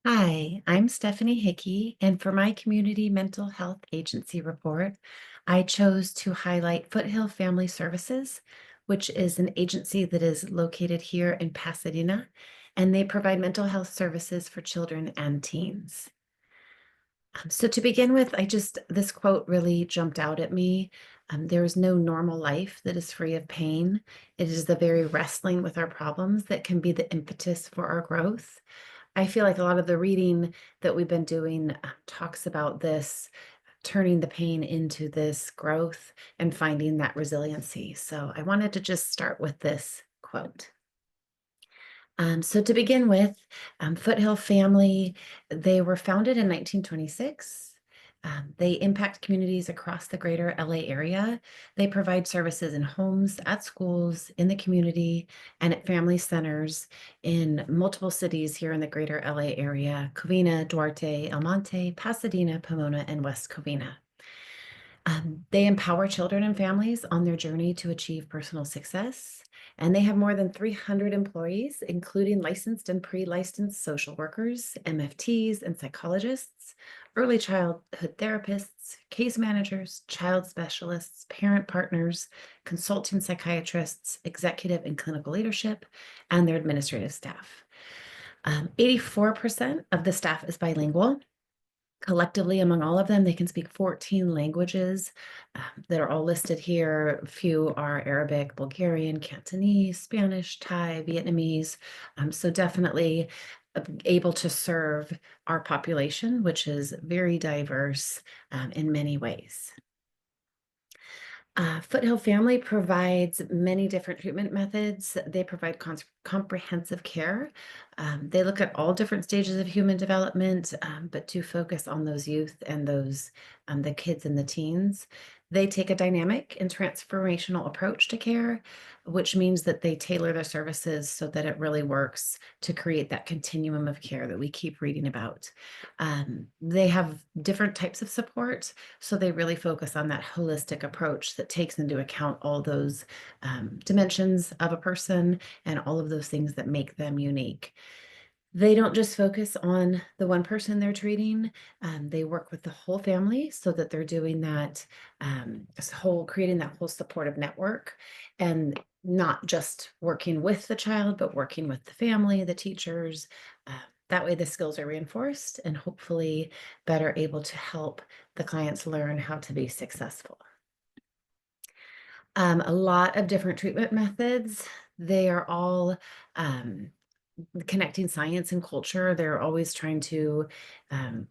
Hi, I'm Stephanie Hickey, and for my Community Mental Health Agency report, I chose to highlight Foothill Family Services, which is an agency that is located here in Pasadena, and they provide mental health services for children and teens. So to begin with, this quote really jumped out at me. There is no normal life that is free of pain. It is the very wrestling with our problems that can be the impetus for our growth. I feel like a lot of the reading that we've been doing talks about this, turning the pain into this growth and finding that resiliency. So I wanted to just start with this quote. So to begin with, Foothill Family, they were founded in 1926. They impact communities across the greater LA area. They provide services in homes, at schools, in the community, and at family centers in multiple cities here in the greater LA area: Covina, Duarte, El Monte, Pasadena, Pomona, and West Covina. They empower children and families on their journey to achieve personal success. And they have more than 300 employees, including licensed and pre-licensed social workers, MFTs, and psychologists, early childhood therapists, case managers, child specialists, parent partners, consulting psychiatrists, executive and clinical leadership, and their administrative staff. 84% of the staff is bilingual. Collectively, among all of them, they can speak 14 languages that are all listed here. A few are Arabic, Bulgarian, Cantonese, Spanish, Thai, Vietnamese. So definitely able to serve our population, which is very diverse in many ways. Foothill Family provides many different treatment methods. They provide comprehensive care. They look at all different stages of human development, but do focus on those youth and those the kids and the teens. They take a dynamic and transformational approach to care, which means that they tailor their services so that it really works to create that continuum of care that we keep reading about. They have different types of support, so they really focus on that holistic approach that takes into account all those dimensions of a person and all of those things that make them unique. They don't just focus on the one person they're treating. They work with the whole family so that they're doing that creating that whole supportive network, and not just working with the child, but working with the family, the teachers. That way the skills are reinforced and hopefully better able to help the clients learn how to be successful. A lot of different treatment methods. They are all connecting science and culture. They're always trying to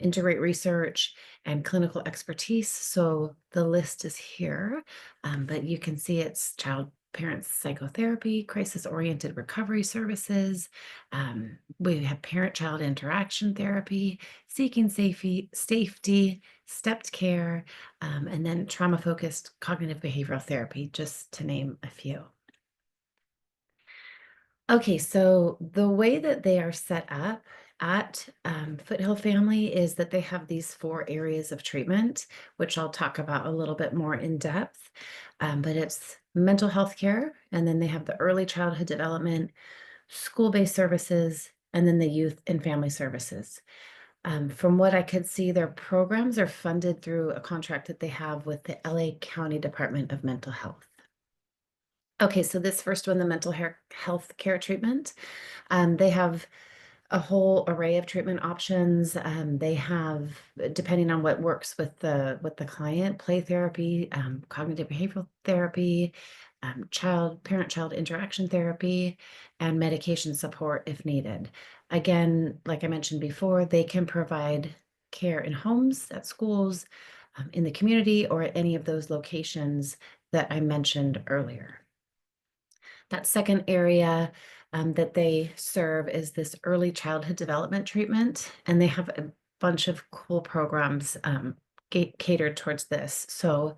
integrate research and clinical expertise. So the list is here, but you can see it's child parent psychotherapy, crisis-oriented recovery services. We have parent-child interaction therapy, seeking safety, stepped care, and then trauma-focused cognitive behavioral therapy, just to name a few. Okay, so the way that they are set up at Foothill Family is that they have these 4 areas of treatment, which I'll talk about a little bit more in depth. But it's mental health care, and then they have the early childhood development, school-based services, and then the youth and family services. From what I could see, their programs are funded through a contract that they have with the LA County Department of Mental Health. Okay, so this first one, the health care treatment, they have a whole array of treatment options. They have, depending on what works with the client, play therapy, cognitive behavioral therapy, parent-child interaction therapy, and medication support if needed. Again, like I mentioned before, they can provide care in homes, at schools, in the community, or at any of those locations that I mentioned earlier. That second area that they serve is this early childhood development treatment, and they have a bunch of cool programs catered towards this. So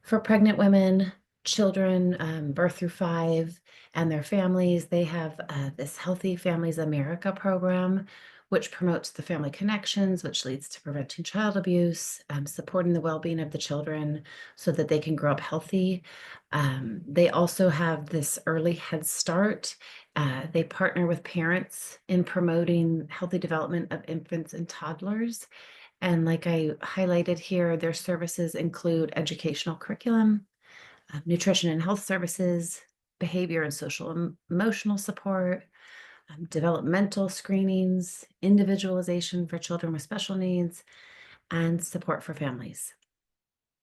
for pregnant women, children birth through 5, and their families, they have this Healthy Families America program, which promotes the family connections, which leads to preventing child abuse, supporting the well-being of the children so that they can grow up healthy. They also have this early Head Start, They partner with parents in promoting healthy development of infants and toddlers. And like I highlighted here, their services include educational curriculum, nutrition and health services, behavior and social emotional support, developmental screenings, individualization for children with special needs, and support for families.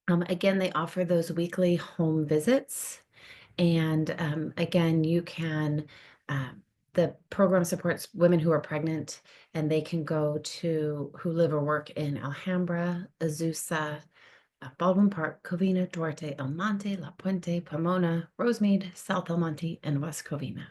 Again, they offer those weekly home visits. And again, you can, the program supports women who are pregnant, and they can go to, who live or work in Alhambra, Azusa, Baldwin Park, Covina, Duarte, El Monte, La Puente, Pomona, Rosemead, South El Monte, and West Covina.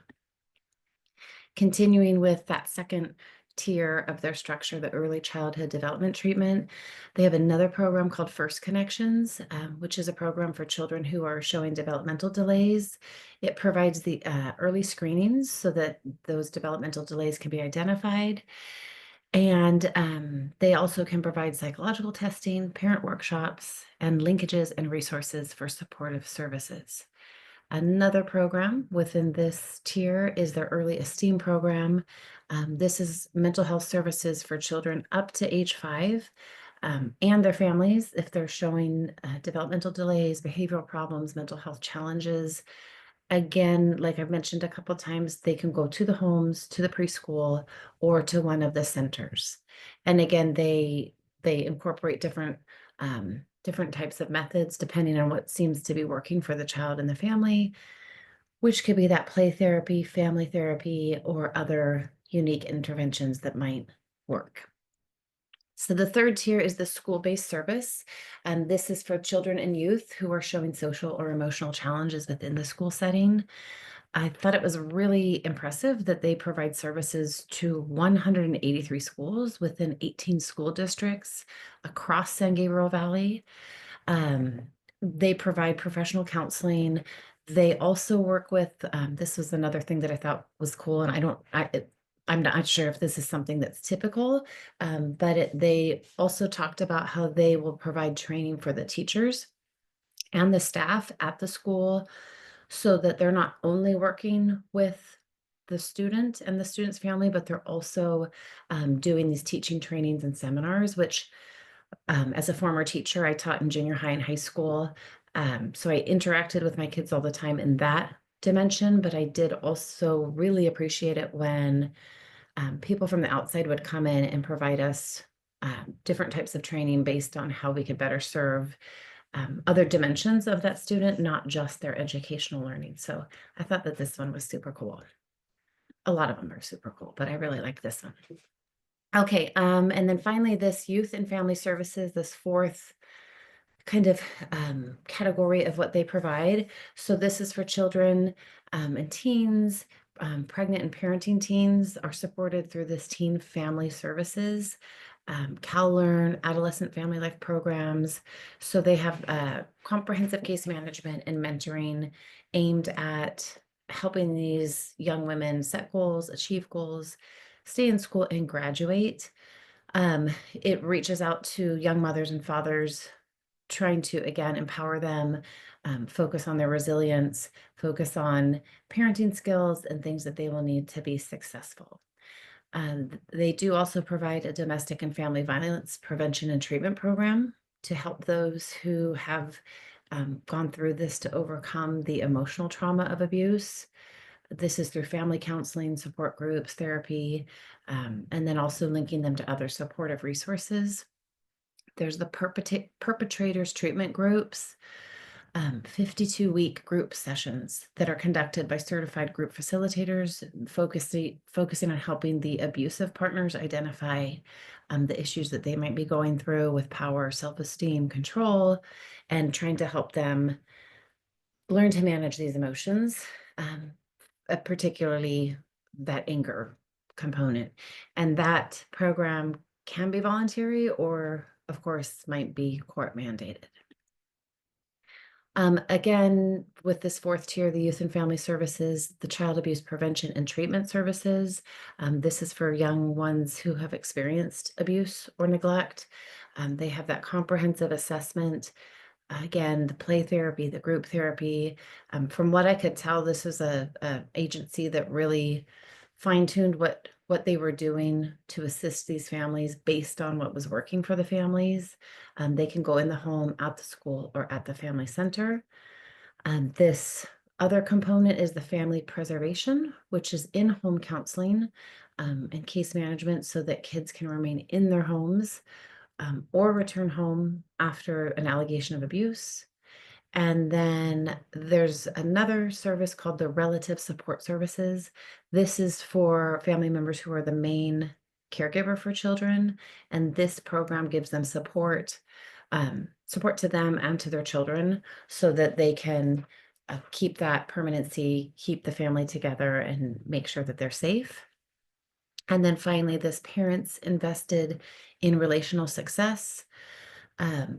Continuing with that second tier of their structure, the early childhood development treatment, they have another program called First Connections, which is a program for children who are showing developmental delays. It provides the early screenings so that those developmental delays can be identified. And they also can provide psychological testing, parent workshops, and linkages and resources for supportive services. Another program within this tier is their Early Esteem program. This is mental health services for children up to age 5 and their families if they're showing developmental delays, behavioral problems, mental health challenges. Again, like I've mentioned a couple times, they can go to the homes, to the preschool, or to one of the centers. And again, they incorporate different types of methods depending on what seems to be working for the child and the family, which could be that play therapy, family therapy, or other unique interventions that might work. So the third tier is the school-based service, and this is for children and youth who are showing social or emotional challenges within the school setting. I thought it was really impressive that they provide services to 183 schools within 18 school districts across San Gabriel Valley. Um, they provide professional counseling. They also work with, this was another thing that I thought was cool, and I'm not sure if this is something that's typical, but they also talked about how they will provide training for the teachers and the staff at the school so that they're not only working with the student and the student's family, but they're also doing these teaching trainings and seminars, which as a former teacher, I taught in junior high and high school. So I interacted with my kids all the time in that dimension, but I did also really appreciate it when people from the outside would come in and provide us different types of training based on how we could better serve other dimensions of that student, not just their educational learning. So I thought that this one was super cool. A lot of them are super cool, but I really like this one. Okay, and then finally, this youth and family services, this fourth kind of category of what they provide. So this is for children and teens. Pregnant and parenting teens are supported through this Teen Family Services, CalLearn, Adolescent Family Life programs. So they have comprehensive case management and mentoring aimed at helping these young women set goals, achieve goals, stay in school, and graduate. It reaches out to young mothers and fathers, trying to, again, empower them, focus on their resilience, focus on parenting skills and things that they will need to be successful. They do also provide a domestic and family violence prevention and treatment program to help those who have gone through this to overcome the emotional trauma of abuse. This is through family counseling, support groups, therapy, and then also linking them to other supportive resources. There's the perpetrators treatment groups, 52-week group sessions that are conducted by certified group facilitators, focusing on helping the abusive partners identify the issues that they might be going through with power, self-esteem, control, and trying to help them learn to manage these emotions, particularly that anger component. And that program can be voluntary or, of course, might be court mandated. Again, with this fourth tier, the Youth and Family Services, the Child Abuse Prevention and Treatment Services. This is for young ones who have experienced abuse or neglect. They have that comprehensive assessment, Again, the play therapy, the group therapy. From what I could tell, this was a agency that really fine-tuned what they were doing to assist these families based on what was working for the families. They can go in the home, at the school, or at the family center. This other component is the family preservation, which is in-home counseling and case management so that kids can remain in their homes or return home after an allegation of abuse. And then there's another service called the Relative Support Services. This is for family members who are the main caregiver for children, and this program gives them support to them and to their children so that they can keep that permanency, keep the family together, and make sure that they're safe. And then finally, this Parents Invested in Relational Success.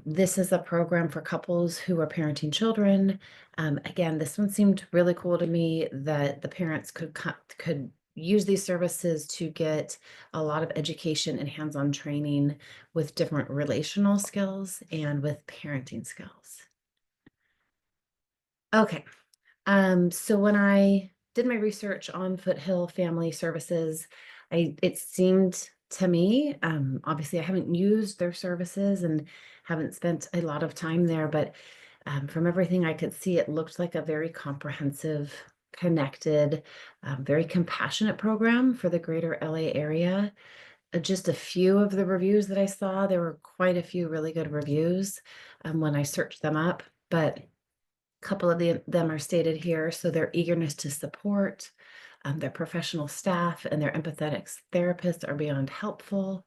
This is a program for couples who are parenting children. Again, this one seemed really cool to me that the parents could use these services to get a lot of education and hands-on training with different relational skills and with parenting skills. Okay, so when I did my research on Foothill Family Services, it seemed to me, obviously I haven't used their services and haven't spent a lot of time there, but from everything I could see, it looked like a very comprehensive, connected, very compassionate program for the greater LA area. Just a few of the reviews that I saw, there were quite a few really good reviews when I searched them up, but couple of them are stated here. So their eagerness to support, their professional staff, and their empathetic therapists are beyond helpful.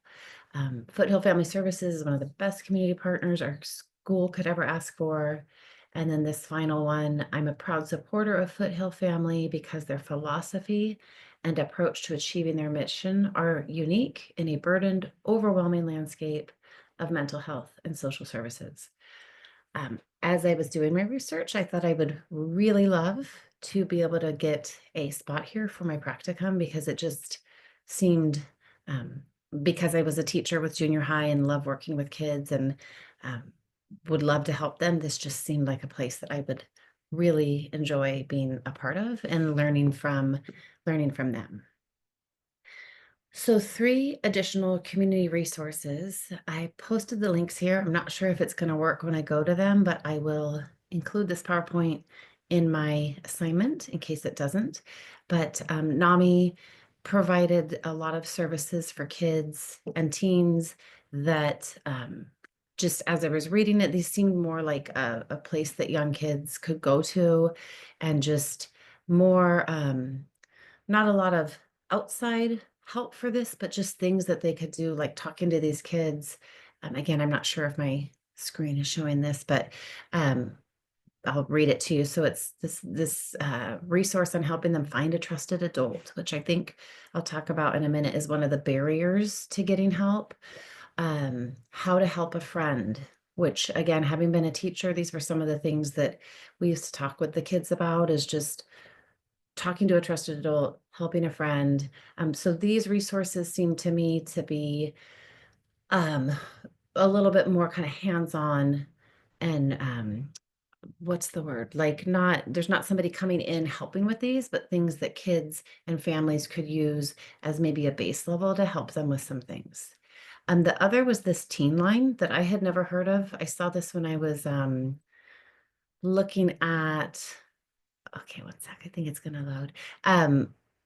Foothill Family Services is one of the best community partners our school could ever ask for. And then this final one, I'm a proud supporter of Foothill Family because their philosophy and approach to achieving their mission are unique in a burdened, overwhelming landscape of mental health and social services. As I was doing my research, I thought I would really love to be able to get a spot here for my practicum because it just seemed, because I was a teacher with junior high and love working with kids and um, would love to help them, this just seemed like a place that I would really enjoy being a part of and learning from them. So 3 additional community resources. I posted the links here. I'm not sure if it's going to work when I go to them, but I will include this PowerPoint in my assignment in case it doesn't. But NAMI provided a lot of services for kids and teens that just as I was reading it, these seemed more like a place that young kids could go to and just more not a lot of outside help for this, but just things that they could do, like talking to these kids. Again, I'm not sure if my screen is showing this, but I'll read it to you. So it's this resource on helping them find a trusted adult, which I think I'll talk about in a minute, is one of the barriers to getting help. How to help a friend, which again, having been a teacher, these were some of the things that we used to talk with the kids about, is just talking to a trusted adult, helping a friend. So these resources seem to me to be um, a little bit more kind of hands-on and what's the word? Like there's not somebody coming in helping with these, but things that kids and families could use as maybe a base level to help them with some things. The other was this teen line that I had never heard of. I saw this when I was looking at okay, one sec. I think it's going to load.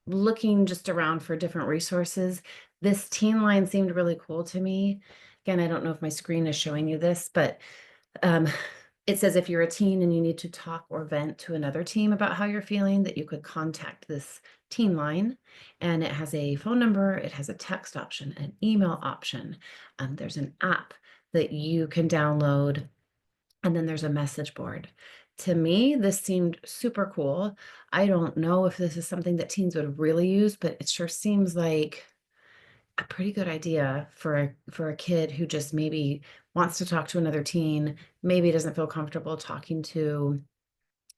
Looking just around for different resources. This teen line seemed really cool to me. Again, I don't know if my screen is showing you this, but um, it says if you're a teen and you need to talk or vent to another teen about how you're feeling, that you could contact this teen line. And it has a phone number, it has a text option, an email option. There's an app that you can download, and then there's a message board. To me, this seemed super cool. I don't know if this is something that teens would really use, but it sure seems like a pretty good idea for a kid who just maybe wants to talk to another teen, maybe doesn't feel comfortable talking to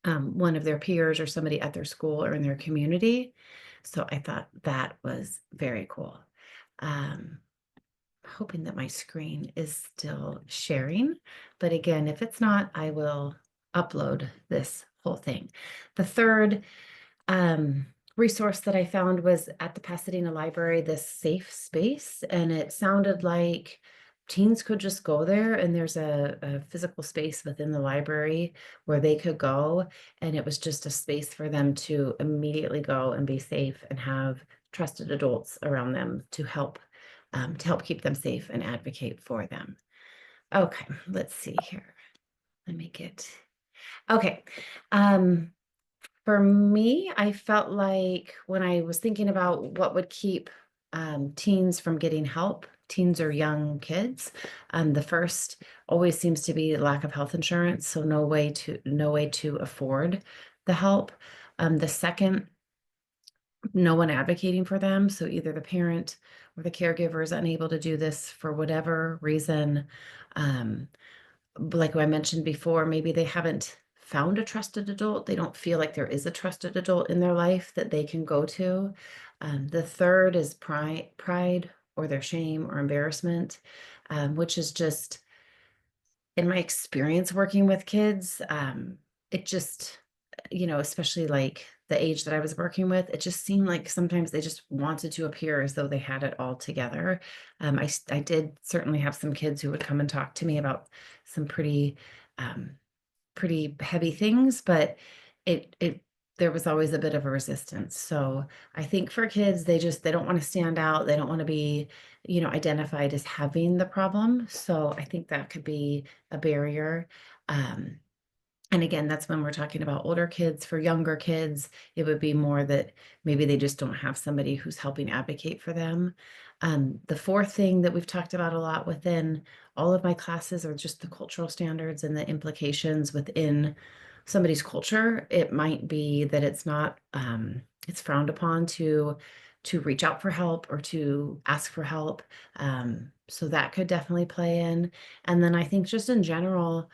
one of their peers or somebody at their school or in their community. So I thought that was very cool. Um, hoping that my screen is still sharing, but again, if it's not, I will upload this whole thing. The third resource that I found was at the Pasadena Library, this safe space, and it sounded like teens could just go there, and there's a physical space within the library where they could go, and it was just a space for them to immediately go and be safe and have trusted adults around them to help keep them safe and advocate for them. Okay, let's see here. Let me get, okay. For me, I felt like when I was thinking about what would keep teens from getting help, teens or young kids, the first always seems to be lack of health insurance, so no way to afford the help. The second, no one advocating for them, so either the parent or the caregiver is unable to do this for whatever reason. Um, like I mentioned before, maybe they haven't found a trusted adult. They don't feel like there is a trusted adult in their life that they can go to. The third is pride or their shame or embarrassment, which is just, in my experience working with kids, it just, especially like the age that I was working with, it just seemed like sometimes they just wanted to appear as though they had it all together. I did certainly have some kids who would come and talk to me about some um, pretty heavy things, but it there was always a bit of a resistance. So I think for kids, they don't want to stand out. They don't want to be, identified as having the problem. So I think that could be a barrier. Um, and again, that's when we're talking about older kids. For younger kids, it would be more that maybe they just don't have somebody who's helping advocate for them. The fourth thing that we've talked about a lot within all of my classes are just the cultural standards and the implications within somebody's culture. It might be that it's not, it's frowned upon to reach out for help or to ask for help. So that could definitely play in. And then I think just in general,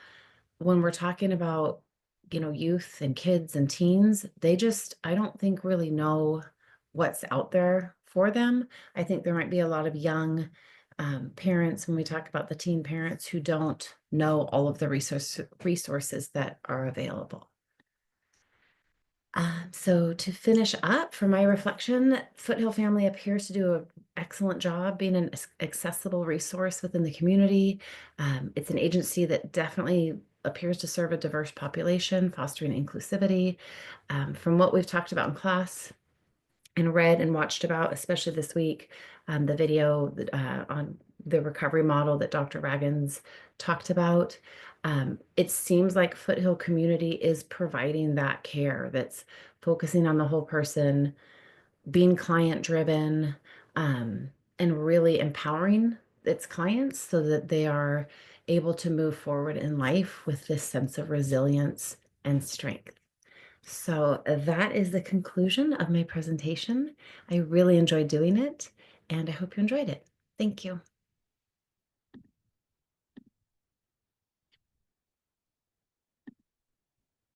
when we're talking about, youth and kids and teens, I don't think really know what's out there for them. I think there might be a lot of young parents, when we talk about the teen parents, who don't know all of the resources that are available. So to finish up, for my reflection, Foothill Family appears to do an excellent job being an accessible resource within the community. It's an agency that definitely appears to serve a diverse population, fostering inclusivity. From what we've talked about in class and read and watched about, especially this week, the video on the recovery model that Dr. Raggins talked about. It seems like Foothill Community is providing that care that's focusing on the whole person, being client driven, and really empowering its clients so that they are able to move forward in life with this sense of resilience and strength. So that is the conclusion of my presentation. I really enjoyed doing it, and I hope you enjoyed it. Thank you.